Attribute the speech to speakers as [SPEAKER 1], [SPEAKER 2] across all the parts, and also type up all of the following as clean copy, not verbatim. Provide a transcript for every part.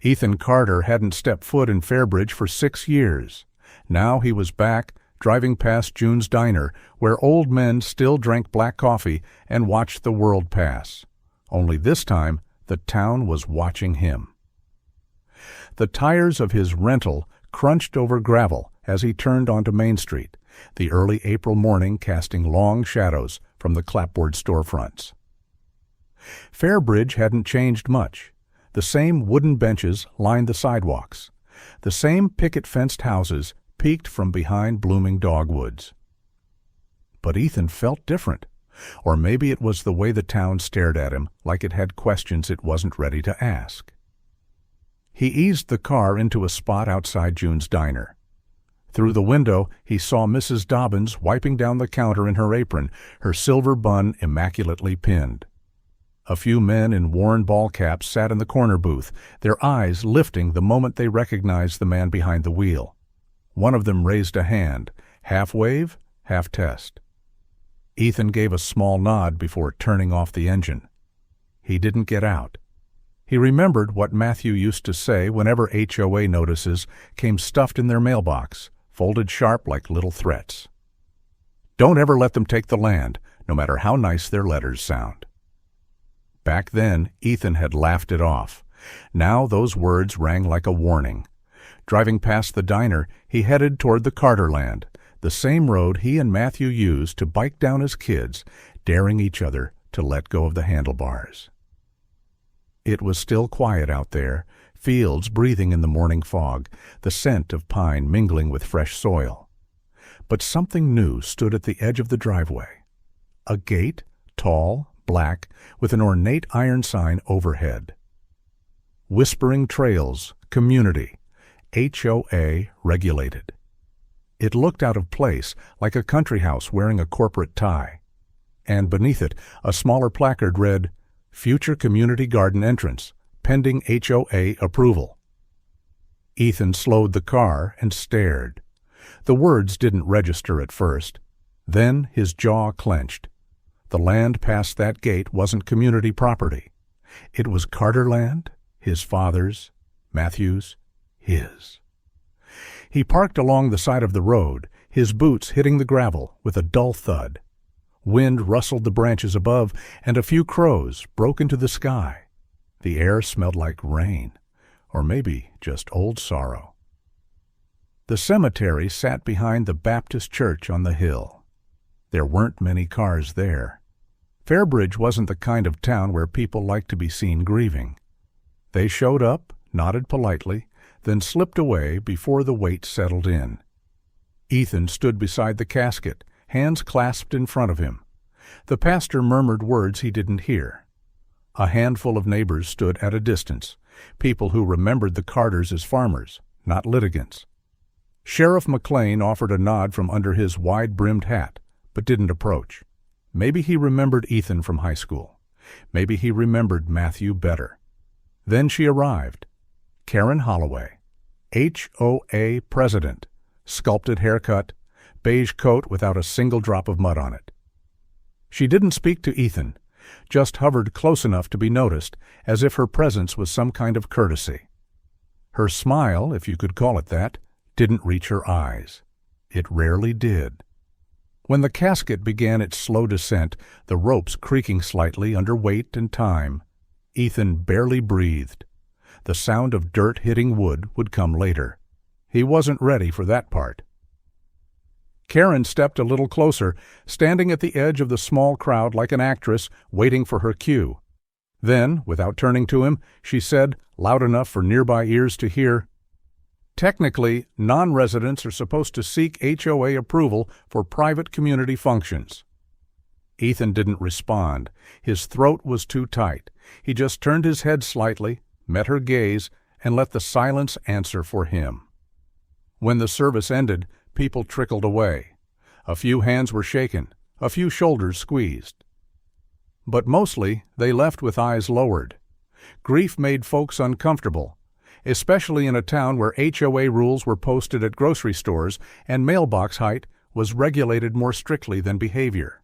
[SPEAKER 1] Ethan Carter hadn't stepped foot in Fairbridge for 6 years. Now he was back, driving past June's diner, where old men still drank black coffee and watched the world pass. Only this time, the town was watching him. The tires of his rental crunched over gravel as he turned onto Main Street, the early April morning casting long shadows from the clapboard storefronts. Fairbridge hadn't changed much. The same wooden benches lined the sidewalks. The same picket-fenced houses peeked from behind blooming dogwoods. But Ethan felt different. Or maybe it was the way the town stared at him, like it had questions it wasn't ready to ask. He eased the car into a spot outside June's diner. Through the window, he saw Mrs. Dobbins wiping down the counter in her apron, her silver bun immaculately pinned. A few men in worn ball caps sat in the corner booth, their eyes lifting the moment they recognized the man behind the wheel. One of them raised a hand, half wave, half test. Ethan gave a small nod before turning off the engine. He didn't get out. He remembered what Matthew used to say whenever HOA notices came stuffed in their mailbox, folded sharp like little threats. Don't ever let them take the land, no matter how nice their letters sound. Back then, Ethan had laughed it off. Now those words rang like a warning. Driving past the diner, he headed toward the Carterland, the same road he and Matthew used to bike down as kids, daring each other to let go of the handlebars. It was still quiet out there, fields breathing in the morning fog, the scent of pine mingling with fresh soil. But something new stood at the edge of the driveway. A gate, tall, black, with an ornate iron sign overhead. Whispering Trails, Community, HOA Regulated. It looked out of place, like a country house wearing a corporate tie. And beneath it, a smaller placard read, Future Community Garden Entrance, pending HOA approval. Ethan slowed the car and stared. The words didn't register at first. Then his jaw clenched. The land past that gate wasn't community property. It was Carterland, his father's, Matthew's, his. He parked along the side of the road, his boots hitting the gravel with a dull thud. Wind rustled the branches above, and a few crows broke into the sky. The air smelled like rain, or maybe just old sorrow. The cemetery sat behind the Baptist church on the hill. There weren't many cars there. Fairbridge wasn't the kind of town where people liked to be seen grieving. They showed up, nodded politely, then slipped away before the wait settled in. Ethan stood beside the casket, hands clasped in front of him. The pastor murmured words he didn't hear. A handful of neighbors stood at a distance, people who remembered the Carters as farmers, not litigants. Sheriff McLean offered a nod from under his wide-brimmed hat, but didn't approach. Maybe he remembered Ethan from high school. Maybe he remembered Matthew better. Then she arrived. Karen Holloway, HOA president, sculpted haircut, beige coat without a single drop of mud on it. She didn't speak to Ethan, just hovered close enough to be noticed, as if her presence was some kind of courtesy. Her smile, if you could call it that, didn't reach her eyes. It rarely did. When the casket began its slow descent, the ropes creaking slightly under weight and time, Ethan barely breathed. The sound of dirt hitting wood would come later. He wasn't ready for that part. Karen stepped a little closer, standing at the edge of the small crowd like an actress waiting for her cue. Then, without turning to him, she said, loud enough for nearby ears to hear, Technically, non-residents are supposed to seek HOA approval for private community functions. Ethan didn't respond. His throat was too tight. He just turned his head slightly, met her gaze, and let the silence answer for him. When the service ended, people trickled away. A few hands were shaken, a few shoulders squeezed. But mostly, they left with eyes lowered. Grief made folks uncomfortable, especially in a town where HOA rules were posted at grocery stores and mailbox height was regulated more strictly than behavior.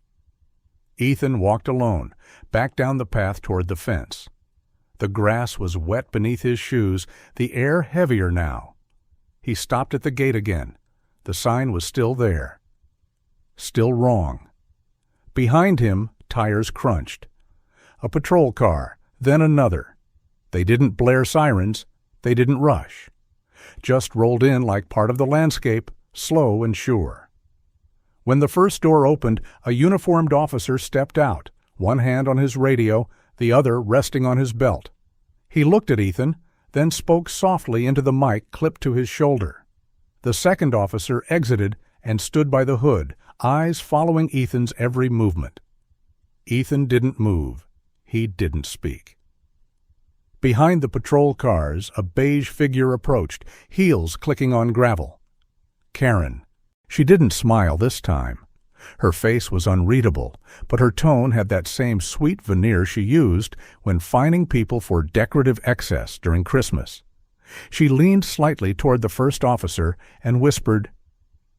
[SPEAKER 1] Ethan walked alone, back down the path toward the fence. The grass was wet beneath his shoes, the air heavier now. He stopped at the gate again. The sign was still there. Still wrong. Behind him, tires crunched. A patrol car, then another. They didn't blare sirens. They didn't rush. Just rolled in like part of the landscape, slow and sure. When the first door opened, a uniformed officer stepped out, one hand on his radio, the other resting on his belt. He looked at Ethan, then spoke softly into the mic clipped to his shoulder. The second officer exited and stood by the hood, eyes following Ethan's every movement. Ethan didn't move. He didn't speak. Behind the patrol cars, a beige figure approached, heels clicking on gravel. Karen. She didn't smile this time. Her face was unreadable, but her tone had that same sweet veneer she used when fining people for decorative excess during Christmas. She leaned slightly toward the first officer and whispered,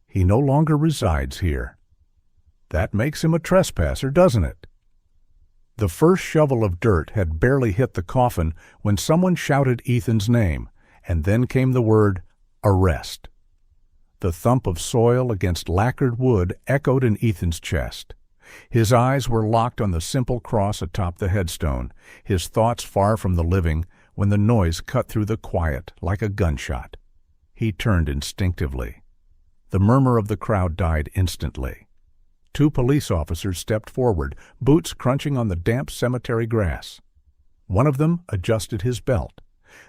[SPEAKER 1] "He no longer resides here. That makes him a trespasser, doesn't it?" The first shovel of dirt had barely hit the coffin when someone shouted Ethan's name, and then came the word, "Arrest." The thump of soil against lacquered wood echoed in Ethan's chest. His eyes were locked on the simple cross atop the headstone, his thoughts far from the living, when the noise cut through the quiet like a gunshot. He turned instinctively. The murmur of the crowd died instantly. 2 police officers stepped forward, boots crunching on the damp cemetery grass. One of them adjusted his belt.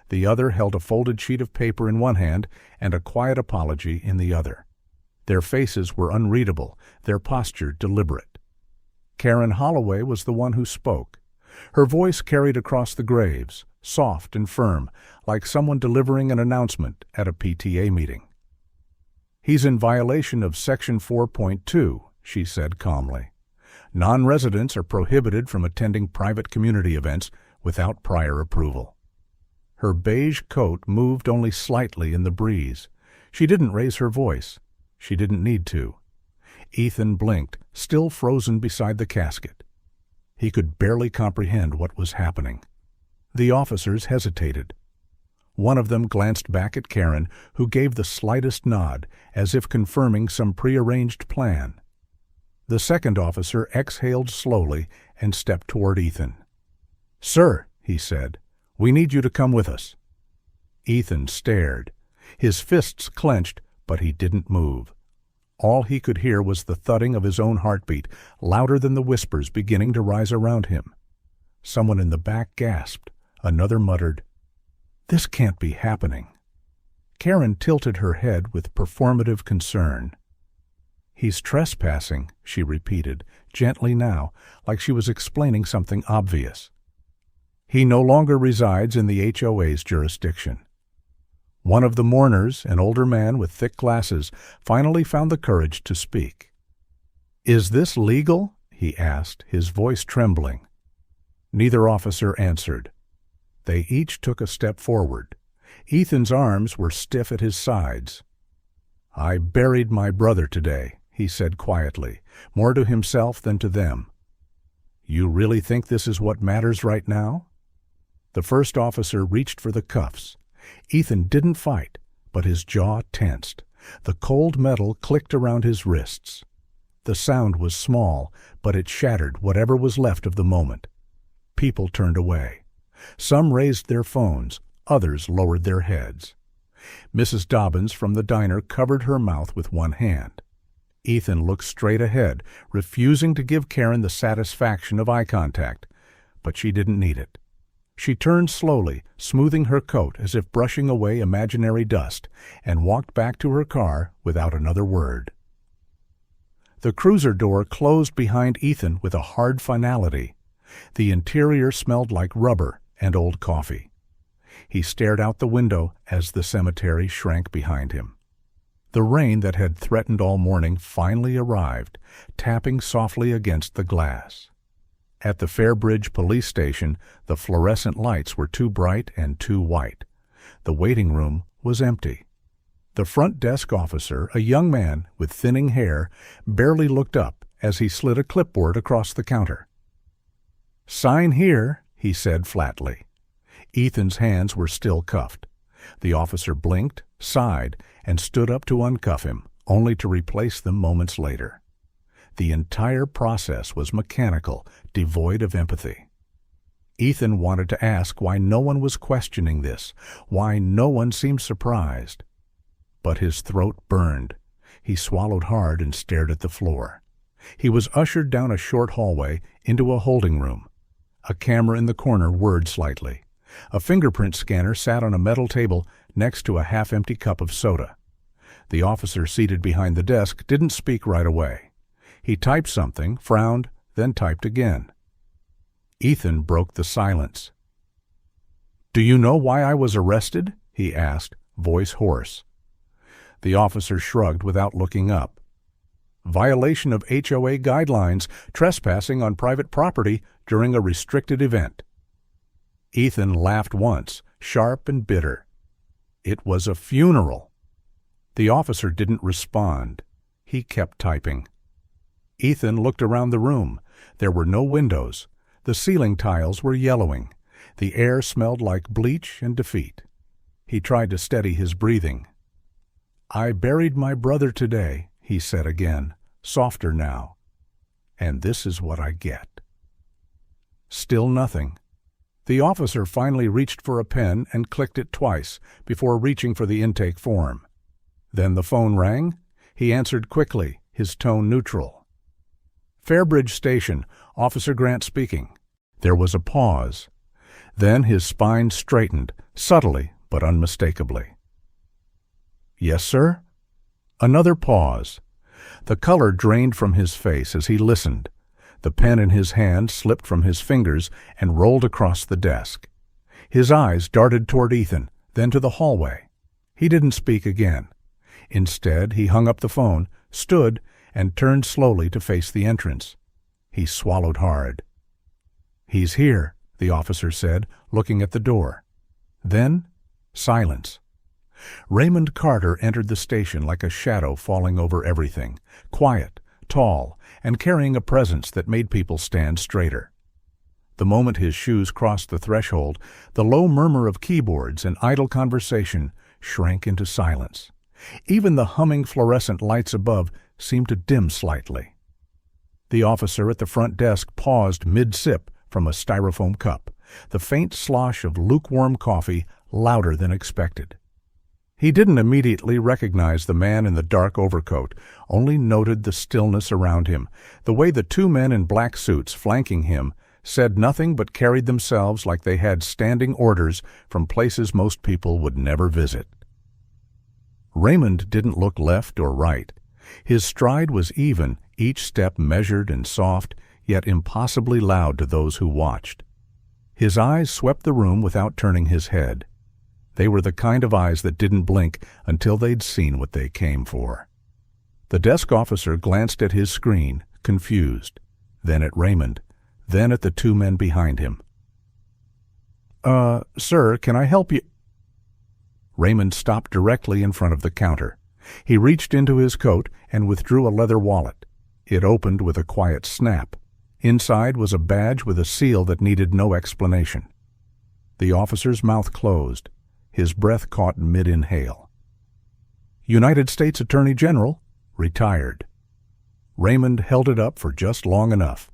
[SPEAKER 1] The other held a folded sheet of paper in one hand and a quiet apology in the other. Their faces were unreadable, their posture deliberate. Karen Holloway was the one who spoke. Her voice carried across the graves, soft and firm, like someone delivering an announcement at a PTA meeting. "He's in violation of Section 4.2, she said calmly. "Non-residents are prohibited from attending private community events without prior approval." Her beige coat moved only slightly in the breeze. She didn't raise her voice. She didn't need to. Ethan blinked, still frozen beside the casket. He could barely comprehend what was happening. The officers hesitated. One of them glanced back at Karen, who gave the slightest nod, as if confirming some prearranged plan. The second officer exhaled slowly and stepped toward Ethan. "Sir," he said, "we need you to come with us." Ethan stared. His fists clenched, but he didn't move. All he could hear was the thudding of his own heartbeat, louder than the whispers beginning to rise around him. Someone in the back gasped. Another muttered, "This can't be happening." Karen tilted her head with performative concern. "He's trespassing," she repeated, gently now, like she was explaining something obvious. "He no longer resides in the HOA's jurisdiction." One of the mourners, an older man with thick glasses, finally found the courage to speak. "Is this legal?" he asked, his voice trembling. Neither officer answered. They each took a step forward. Ethan's arms were stiff at his sides. "I buried my brother today," he said quietly, more to himself than to them. "You really think this is what matters right now?" The first officer reached for the cuffs. Ethan didn't fight, but his jaw tensed. The cold metal clicked around his wrists. The sound was small, but it shattered whatever was left of the moment. People turned away. Some raised their phones, others lowered their heads. Mrs. Dobbins from the diner covered her mouth with one hand. Ethan looked straight ahead, refusing to give Karen the satisfaction of eye contact, but she didn't need it. She turned slowly, smoothing her coat as if brushing away imaginary dust, and walked back to her car without another word. The cruiser door closed behind Ethan with a hard finality. The interior smelled like rubber and old coffee. He stared out the window as the cemetery shrank behind him. The rain that had threatened all morning finally arrived, tapping softly against the glass. At the Fairbridge police station, the fluorescent lights were too bright and too white. The waiting room was empty. The front desk officer, a young man with thinning hair, barely looked up as he slid a clipboard across the counter. "Sign here," he said flatly. Ethan's hands were still cuffed. The officer blinked, sighed, and stood up to uncuff him, only to replace them moments later. The entire process was mechanical, devoid of empathy. Ethan wanted to ask why no one was questioning this, why no one seemed surprised. But his throat burned. He swallowed hard and stared at the floor. He was ushered down a short hallway into a holding room. A camera in the corner whirred slightly. A fingerprint scanner sat on a metal table next to a half-empty cup of soda. The officer seated behind the desk didn't speak right away. He typed something, frowned, then typed again. Ethan broke the silence. "Do you know why I was arrested?" he asked, voice hoarse. The officer shrugged without looking up. "Violation of HOA guidelines, trespassing on private property during a restricted event." Ethan laughed once, sharp and bitter. It was a funeral. The officer didn't respond. He kept typing. Ethan looked around the room. There were no windows. The ceiling tiles were yellowing. The air smelled like bleach and defeat. He tried to steady his breathing. "I buried my brother today," he said again, softer now. "And this is what I get." Still nothing. The officer finally reached for a pen and clicked it twice before reaching for the intake form. Then the phone rang. He answered quickly, his tone neutral. "Fairbridge Station, Officer Grant speaking." There was a pause. Then his spine straightened, subtly but unmistakably. "Yes, sir?" Another pause. The color drained from his face as he listened. The pen in his hand slipped from his fingers and rolled across the desk. His eyes darted toward Ethan, then to the hallway. He didn't speak again. Instead, he hung up the phone, stood, and turned slowly to face the entrance. He swallowed hard. "He's here," the officer said, looking at the door. Then, silence. Raymond Carter entered the station like a shadow falling over everything, quiet, tall, and carrying a presence that made people stand straighter. The moment his shoes crossed the threshold, the low murmur of keyboards and idle conversation shrank into silence. Even the humming fluorescent lights above seemed to dim slightly. The officer at the front desk paused mid-sip from a styrofoam cup, the faint slosh of lukewarm coffee louder than expected. He didn't immediately recognize the man in the dark overcoat, only noted the stillness around him, the way the two men in black suits flanking him said nothing but carried themselves like they had standing orders from places most people would never visit. Raymond didn't look left or right. His stride was even, each step measured and soft, yet impossibly loud to those who watched. His eyes swept the room without turning his head. They were the kind of eyes that didn't blink until they'd seen what they came for. The desk officer glanced at his screen, confused, then at Raymond, then at the two men behind him. Sir, can I help you?" Raymond stopped directly in front of the counter. He reached into his coat and withdrew a leather wallet. It opened with a quiet snap. Inside was a badge with a seal that needed no explanation. The officer's mouth closed. His breath caught mid-inhale. "United States Attorney General, retired." Raymond held it up for just long enough.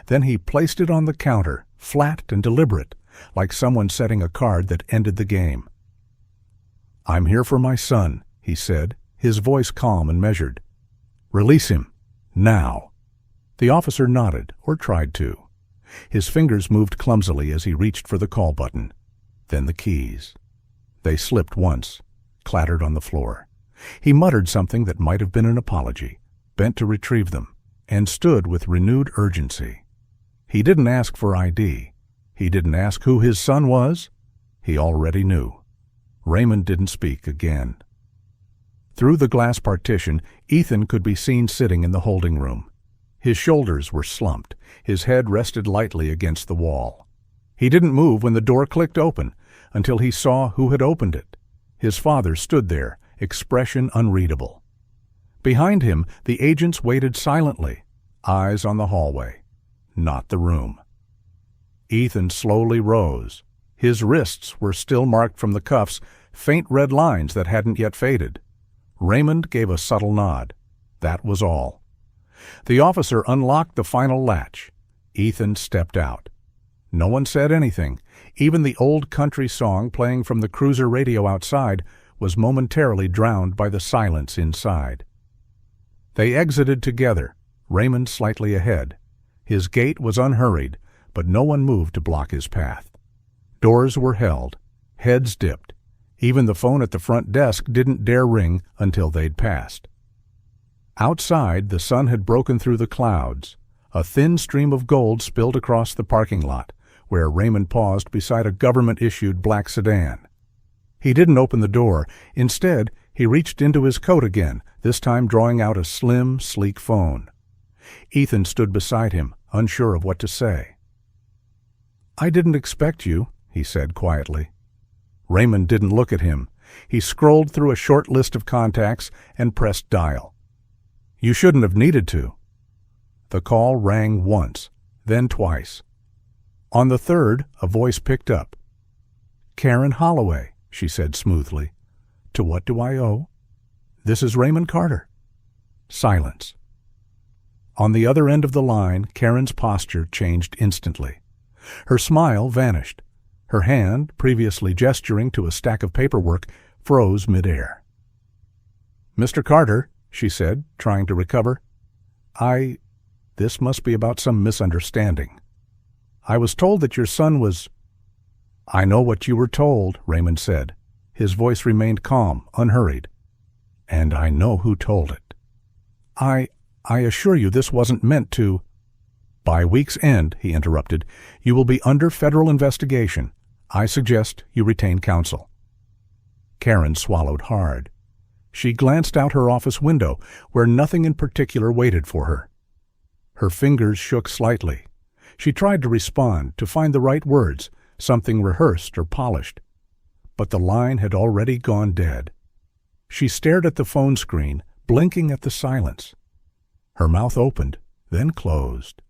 [SPEAKER 1] Then he placed it on the counter, flat and deliberate, like someone setting a card that ended the game. "I'm here for my son," he said, his voice calm and measured. "Release him. Now." The officer nodded, or tried to. His fingers moved clumsily as he reached for the call button. Then the keys. They slipped once, clattered on the floor. He muttered something that might have been an apology, bent to retrieve them, and stood with renewed urgency. He didn't ask for ID. He didn't ask who his son was. He already knew. Raymond didn't speak again. Through the glass partition, Ethan could be seen sitting in the holding room. His shoulders were slumped. His head rested lightly against the wall. He didn't move when the door clicked open, until he saw who had opened it. His father stood there, expression unreadable. Behind him, the agents waited silently, eyes on the hallway, not the room. Ethan slowly rose. His wrists were still marked from the cuffs, faint red lines that hadn't yet faded. Raymond gave a subtle nod. That was all. The officer unlocked the final latch. Ethan stepped out. No one said anything. Even the old country song playing from the cruiser radio outside was momentarily drowned by the silence inside. They exited together, Raymond slightly ahead. His gait was unhurried, but no one moved to block his path. Doors were held, heads dipped. Even the phone at the front desk didn't dare ring until they'd passed. Outside, the sun had broken through the clouds. A thin stream of gold spilled across the parking lot, where Raymond paused beside a government-issued black sedan. He didn't open the door. Instead, he reached into his coat again, this time drawing out a slim, sleek phone. Ethan stood beside him, unsure of what to say. "I didn't expect you," he said quietly. Raymond didn't look at him. He scrolled through a short list of contacts and pressed dial. "You shouldn't have needed to." The call rang once, then twice. On the third, a voice picked up. "Karen Holloway," she said smoothly. "To what do I owe?" "This is Raymond Carter." Silence. On the other end of the line, Karen's posture changed instantly. Her smile vanished. Her hand, previously gesturing to a stack of paperwork, froze midair. "Mr. Carter," she said, trying to recover. This must be about some misunderstanding. I was told that your son was—" "I know what you were told," Raymond said. His voice remained calm, unhurried. "And I know who told it. I assure you this wasn't meant to—" "By week's end," he interrupted, "you will be under federal investigation. I suggest you retain counsel." Karen swallowed hard. She glanced out her office window, where nothing in particular waited for her. Her fingers shook slightly. She tried to respond, to find the right words, something rehearsed or polished. But the line had already gone dead. She stared at the phone screen, blinking at the silence. Her mouth opened, then closed.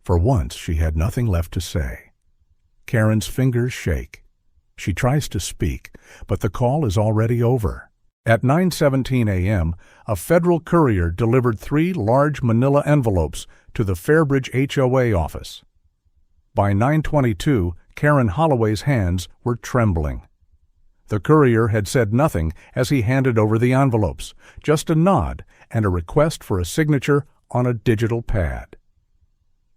[SPEAKER 1] For once she had nothing left to say. Karen's fingers shake. She tries to speak, but the call is already over. At 9:17 a.m., a federal courier delivered 3 large manila envelopes to the Fairbridge HOA office. By 9:22, Karen Holloway's hands were trembling. The courier had said nothing as he handed over the envelopes, just a nod and a request for a signature on a digital pad.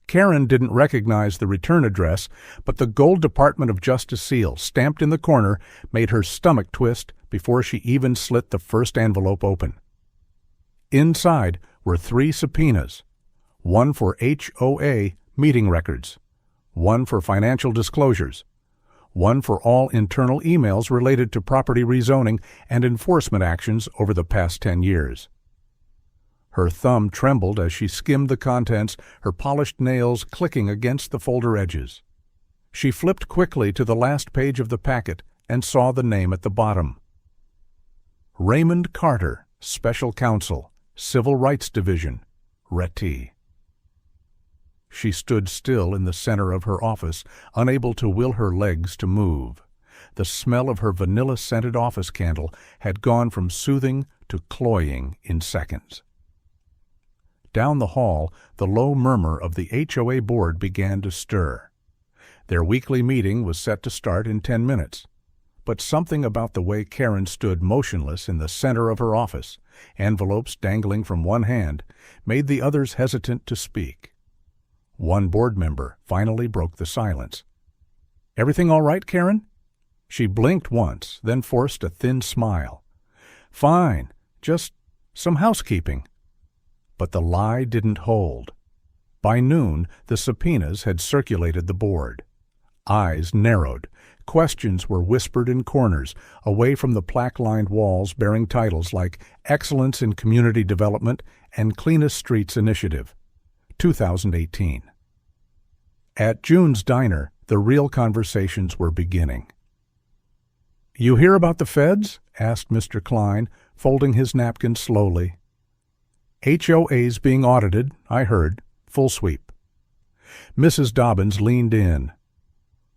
[SPEAKER 1] Karen didn't recognize the return address, but the gold Department of Justice seal stamped in the corner made her stomach twist before she even slit the first envelope open. Inside were 3 subpoenas, one for HOA meeting records, one for financial disclosures, one for all internal emails related to property rezoning and enforcement actions over the past 10 years. Her thumb trembled as she skimmed the contents, her polished nails clicking against the folder edges. She flipped quickly to the last page of the packet and saw the name at the bottom. Raymond Carter, Special Counsel, Civil Rights Division, Retty. She stood still in the center of her office, unable to will her legs to move. The smell of her vanilla-scented office candle had gone from soothing to cloying in seconds. Down the hall, the low murmur of the HOA board began to stir. Their weekly meeting was set to start in 10 minutes. But something about the way Karen stood motionless in the center of her office, envelopes dangling from one hand, made the others hesitant to speak. One board member finally broke the silence. "Everything all right, Karen?" She blinked once, then forced a thin smile. "Fine, just some housekeeping." But the lie didn't hold. By noon, the subpoenas had circulated the board. Eyes narrowed. Questions were whispered in corners, away from the plaque-lined walls bearing titles like Excellence in Community Development and Cleanest Streets Initiative, 2018. At June's Diner, the real conversations were beginning. "You hear about the feds?" asked Mr. Klein, folding his napkin slowly. "HOA's being audited, I heard. Full sweep." Mrs. Dobbins leaned in.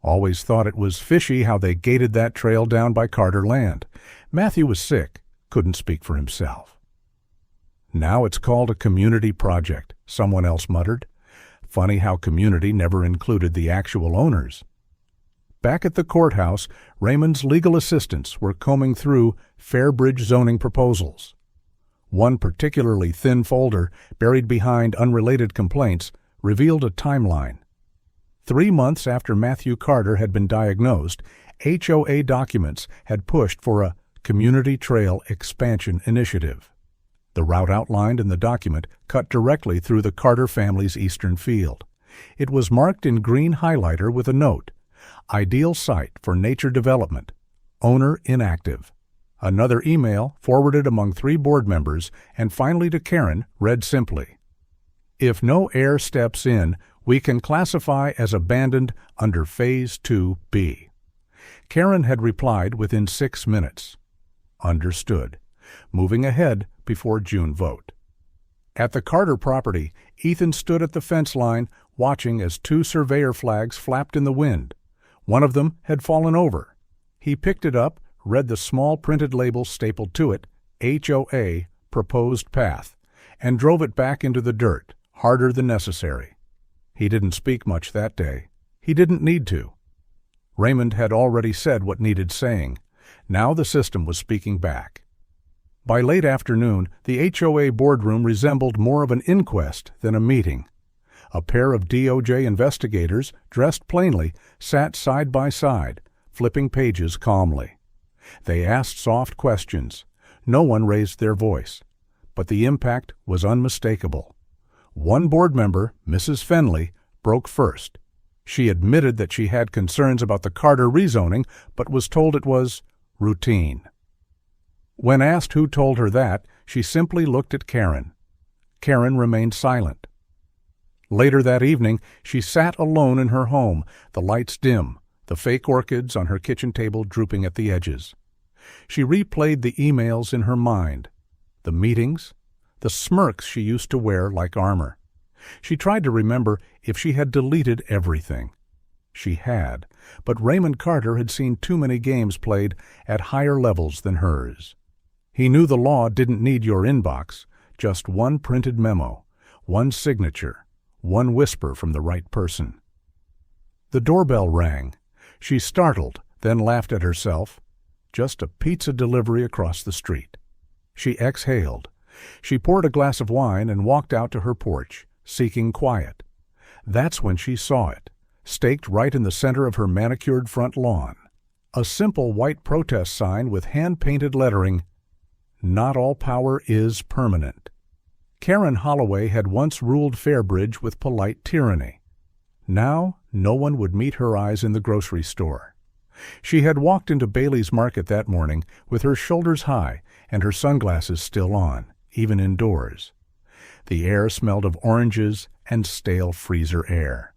[SPEAKER 1] Always thought it was fishy how they gated that trail down by Carter land. Matthew was sick, couldn't speak for himself. Now it's called a community project, someone else muttered. Funny how community never included the actual owners. Back at the courthouse, Raymond's legal assistants were combing through Fairbridge zoning proposals. One particularly thin folder, buried behind unrelated complaints, revealed a timeline. 3 months after Matthew Carter had been diagnosed, HOA documents had pushed for a Community Trail Expansion Initiative. The route outlined in the document cut directly through the Carter family's eastern field. It was marked in green highlighter with a note, "Ideal site for nature development. Owner inactive." Another email, forwarded among 3 board members and finally to Karen, read simply, "If no heir steps in, we can classify as abandoned under Phase 2B. Karen had replied within 6 minutes. Understood. Moving ahead before June vote. At the Carter property, Ethan stood at the fence line, watching as 2 surveyor flags flapped in the wind. One of them had fallen over. He picked it up, read the small printed label stapled to it, HOA Proposed Path, and drove it back into the dirt, harder than necessary. He didn't speak much that day. He didn't need to. Raymond had already said what needed saying. Now the system was speaking back. By late afternoon, the HOA boardroom resembled more of an inquest than a meeting. A pair of DOJ investigators, dressed plainly, sat side by side, flipping pages calmly. They asked soft questions. No one raised their voice. But the impact was unmistakable. One board member, Mrs. Fenley, broke first. She admitted that she had concerns about the Carter rezoning, but was told it was routine. When asked who told her that, she simply looked at Karen. Karen remained silent. Later that evening, she sat alone in her home, the lights dim, the fake orchids on her kitchen table drooping at the edges. She replayed the emails in her mind, the meetings, the smirks she used to wear like armor. She tried to remember if she had deleted everything. She had, but Raymond Carter had seen too many games played at higher levels than hers. He knew the law didn't need your inbox, just one printed memo, one signature, one whisper from the right person. The doorbell rang. She startled, then laughed at herself. Just a pizza delivery across the street. She exhaled. She poured a glass of wine and walked out to her porch, seeking quiet. That's when she saw it, staked right in the center of her manicured front lawn. A simple white protest sign with hand-painted lettering, "Not all power is permanent." Karen Holloway had once ruled Fairbridge with polite tyranny. Now no one would meet her eyes in the grocery store. She had walked into Bailey's Market that morning with her shoulders high and her sunglasses still on, even indoors. The air smelled of oranges and stale freezer air.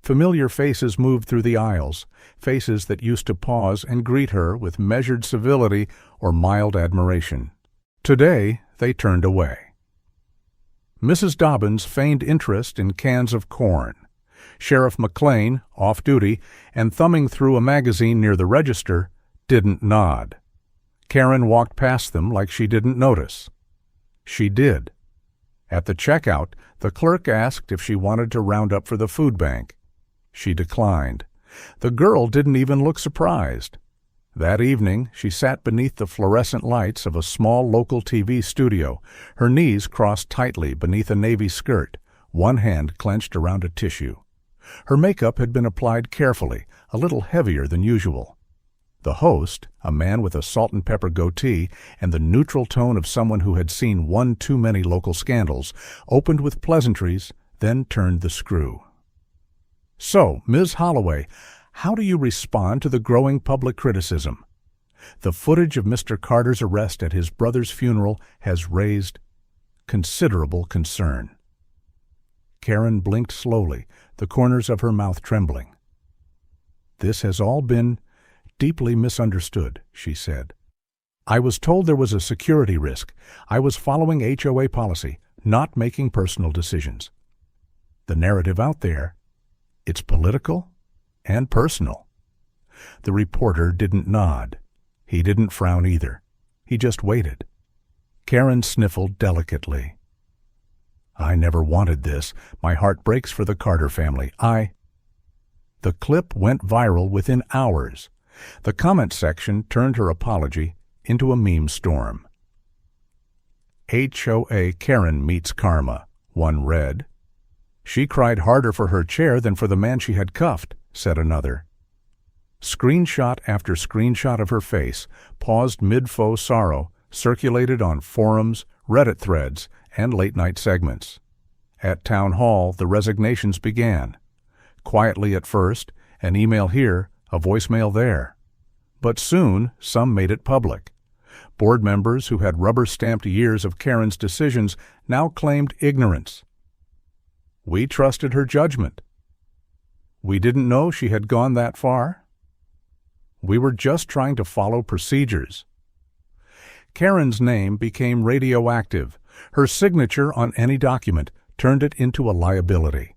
[SPEAKER 1] Familiar faces moved through the aisles, faces that used to pause and greet her with measured civility or mild admiration. Today, they turned away. Mrs. Dobbins feigned interest in cans of corn. Sheriff McLean, off-duty, and thumbing through a magazine near the register, didn't nod. Karen walked past them like she didn't notice. She did. At the checkout, the clerk asked if she wanted to round up for the food bank. She declined. The girl didn't even look surprised. That evening, she sat beneath the fluorescent lights of a small local TV studio, her knees crossed tightly beneath a navy skirt, one hand clenched around a tissue. Her makeup had been applied carefully, a little heavier than usual. The host, a man with a salt and pepper goatee and the neutral tone of someone who had seen one too many local scandals, opened with pleasantries, then turned the screw. "So, Ms. Holloway, how do you respond to the growing public criticism? The footage of Mr. Carter's arrest at his brother's funeral has raised considerable concern." Karen blinked slowly, the corners of her mouth trembling. "This has all been deeply misunderstood," she said. "I was told there was a security risk. I was following HOA policy, not making personal decisions. The narrative out there, it's political and personal. The reporter didn't nod. He didn't frown either. He just waited. Karen sniffled delicately. "I never wanted this. My heart breaks for the Carter family. The clip went viral within hours. The comment section turned her apology into a meme storm. HOA Karen meets karma, one read. "She cried harder for her chair than for the man she had cuffed," said another. Screenshot after screenshot of her face, paused mid-faux sorrow, circulated on forums, Reddit threads, and late-night segments. At Town Hall, the resignations began. Quietly at first, an email here, a voicemail there. But soon, some made it public. Board members who had rubber-stamped years of Karen's decisions now claimed ignorance. "We trusted her judgment. We didn't know she had gone that far. We were just trying to follow procedures." Karen's name became radioactive. Her signature on any document turned it into a liability.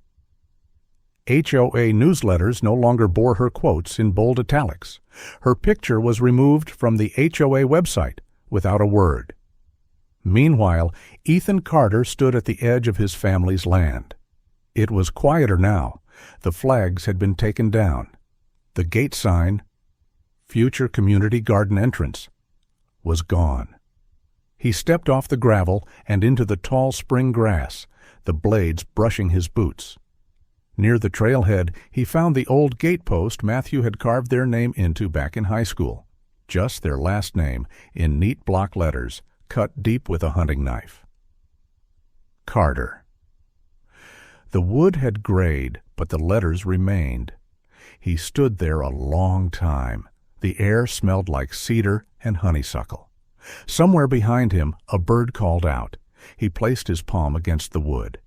[SPEAKER 1] HOA newsletters no longer bore her quotes in bold italics. Her picture was removed from the HOA website without a word. Meanwhile, Ethan Carter stood at the edge of his family's land. It was quieter now. The flags had been taken down. The gate sign, "Future Community Garden Entrance," was gone. He stepped off the gravel and into the tall spring grass, the blades brushing his boots. Near the trailhead, he found the old gatepost Matthew had carved their name into back in high school. Just their last name, in neat block letters, cut deep with a hunting knife. Carter. The wood had grayed, but the letters remained. He stood there a long time. The air smelled like cedar and honeysuckle. Somewhere behind him, a bird called out. He placed his palm against the wood.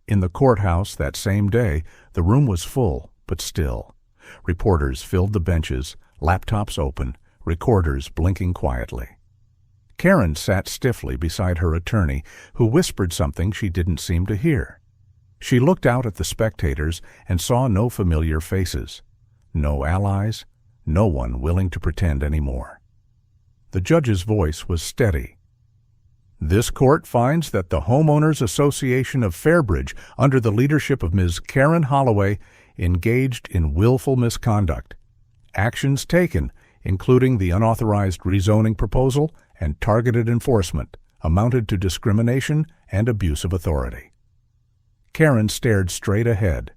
[SPEAKER 1] In the courthouse that same day, the room was full, but still. Reporters filled the benches, laptops open, recorders blinking quietly. Karen sat stiffly beside her attorney, who whispered something she didn't seem to hear. She looked out at the spectators and saw no familiar faces, no allies, no one willing to pretend anymore. The judge's voice was steady. "This court finds that the Homeowners Association of Fairbridge, under the leadership of Ms. Karen Holloway, engaged in willful misconduct. Actions taken, including the unauthorized rezoning proposal and targeted enforcement, amounted to discrimination and abuse of authority." Karen stared straight ahead.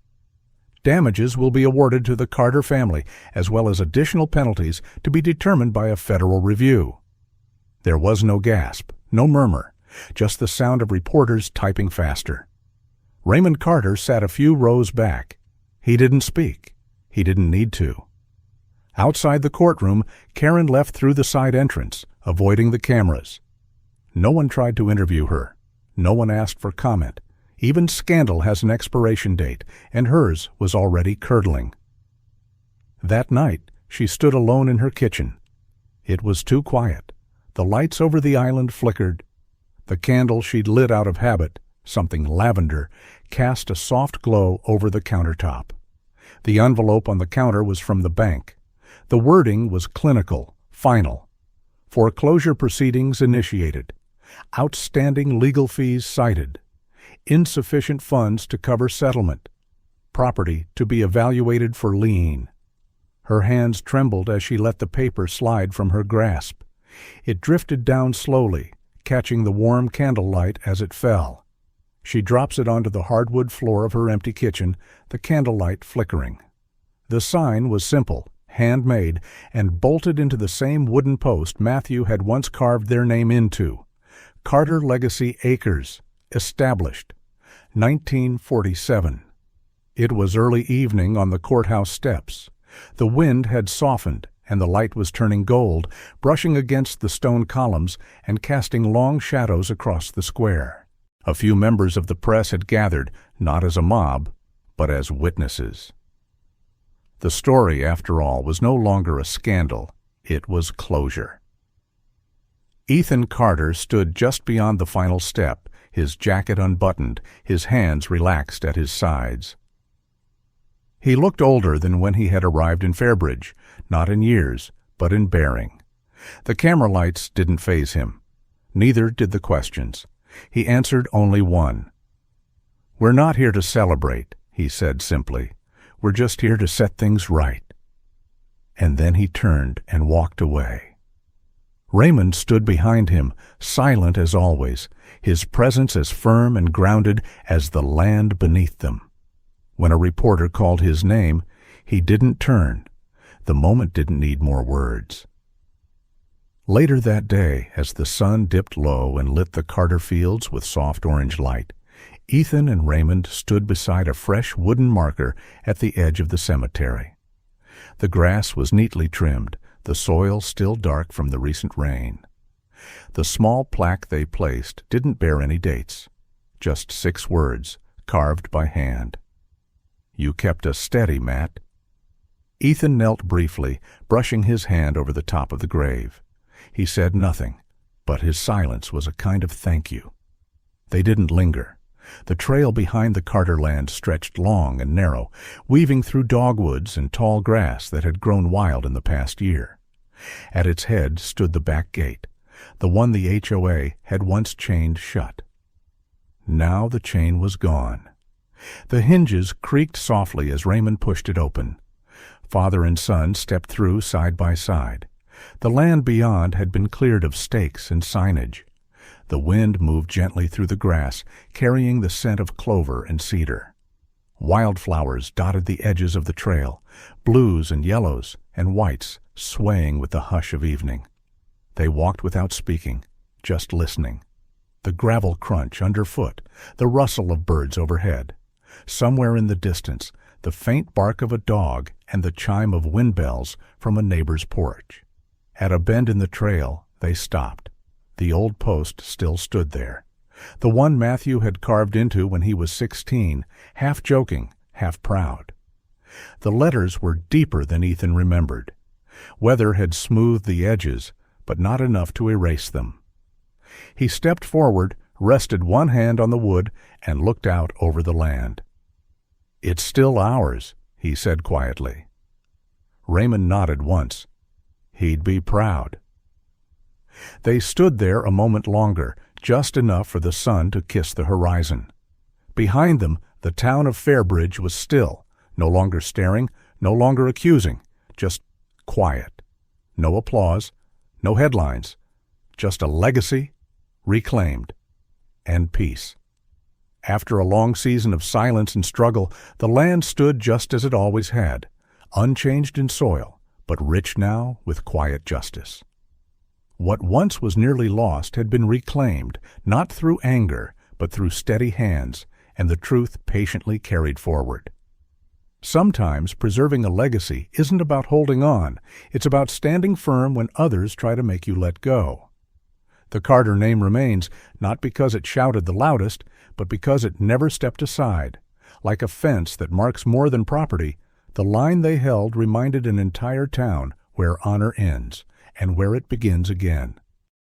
[SPEAKER 1] Damages will be awarded to the Carter family, as well as additional penalties to be determined by a federal review. There was no gasp, no murmur, just the sound of reporters typing faster. Raymond Carter sat a few rows back. He didn't speak. He didn't need to. Outside the courtroom, Karen left through the side entrance, avoiding the cameras. No one tried to interview her. No one asked for comment. Even scandal has an expiration date, and hers was already curdling. That night, she stood alone in her kitchen. It was too quiet. The lights over the island flickered. The candle she'd lit out of habit, something lavender, cast a soft glow over the countertop. The envelope on the counter was from the bank. The wording was clinical, final. Foreclosure proceedings initiated. Outstanding legal fees cited. Insufficient funds to cover settlement. Property to be evaluated for lien. Her hands trembled as she let the paper slide from her grasp. It drifted down slowly, catching the warm candlelight as it fell. She drops it onto the hardwood floor of her empty kitchen, the candlelight flickering. The sign was simple, handmade, and bolted into the same wooden post Matthew had once carved their name into. Carter Legacy Acres, established. 1947. It was early evening on the courthouse steps. The wind had softened, and the light was turning gold, brushing against the stone columns and casting long shadows across the square. A few members of the press had gathered, not as a mob, but as witnesses. The story, after all, was no longer a scandal. It was closure. Ethan Carter stood just beyond the final step, his jacket unbuttoned, his hands relaxed at his sides. He looked older than when he had arrived in Fairbridge, not in years, but in bearing. The camera lights didn't faze him. Neither did the questions. He answered only one. "We're not here to celebrate," he said simply. "We're just here to set things right." And then he turned and walked away. Raymond stood behind him, silent as always, his presence as firm and grounded as the land beneath them. When a reporter called his name, he didn't turn. The moment didn't need more words. Later that day, as the sun dipped low and lit the Carter fields with soft orange light, Ethan and Raymond stood beside a fresh wooden marker at the edge of the cemetery. The grass was neatly trimmed, the soil still dark from the recent rain. The small plaque they placed didn't bear any dates, just 6 words, carved by hand. "You kept us steady, Matt." Ethan knelt briefly, brushing his hand over the top of the grave. He said nothing, but his silence was a kind of thank you. They didn't linger. The trail behind the Carter land stretched long and narrow, weaving through dogwoods and tall grass that had grown wild in the past year. At its head stood the back gate, the one the HOA had once chained shut. Now the chain was gone. The hinges creaked softly as Raymond pushed it open. Father and son stepped through side by side. The land beyond had been cleared of stakes and signage. The wind moved gently through the grass, carrying the scent of clover and cedar. Wildflowers dotted the edges of the trail, blues and yellows and whites swaying with the hush of evening. They walked without speaking, just listening. The gravel crunch underfoot, the rustle of birds overhead. Somewhere in the distance, the faint bark of a dog and the chime of wind bells from a neighbor's porch. At a bend in the trail, they stopped. The old post still stood there, the one Matthew had carved into when he was 16, half joking, half proud. The letters were deeper than Ethan remembered. Weather had smoothed the edges, but not enough to erase them. He stepped forward, rested one hand on the wood, and looked out over the land. "It's still ours," he said quietly. Raymond nodded once. He'd be proud. They stood there a moment longer, just enough for the sun to kiss the horizon. Behind them, the town of Fairbridge was still, no longer staring, no longer accusing, just quiet. No applause, no headlines, just a legacy, reclaimed, and peace. After a long season of silence and struggle, the land stood just as it always had, unchanged in soil, but rich now with quiet justice. What once was nearly lost had been reclaimed, not through anger, but through steady hands, and the truth patiently carried forward. Sometimes preserving a legacy isn't about holding on, it's about standing firm when others try to make you let go. The Carter name remains, not because it shouted the loudest, but because it never stepped aside. Like a fence that marks more than property, the line they held reminded an entire town where honor ends and where it begins again.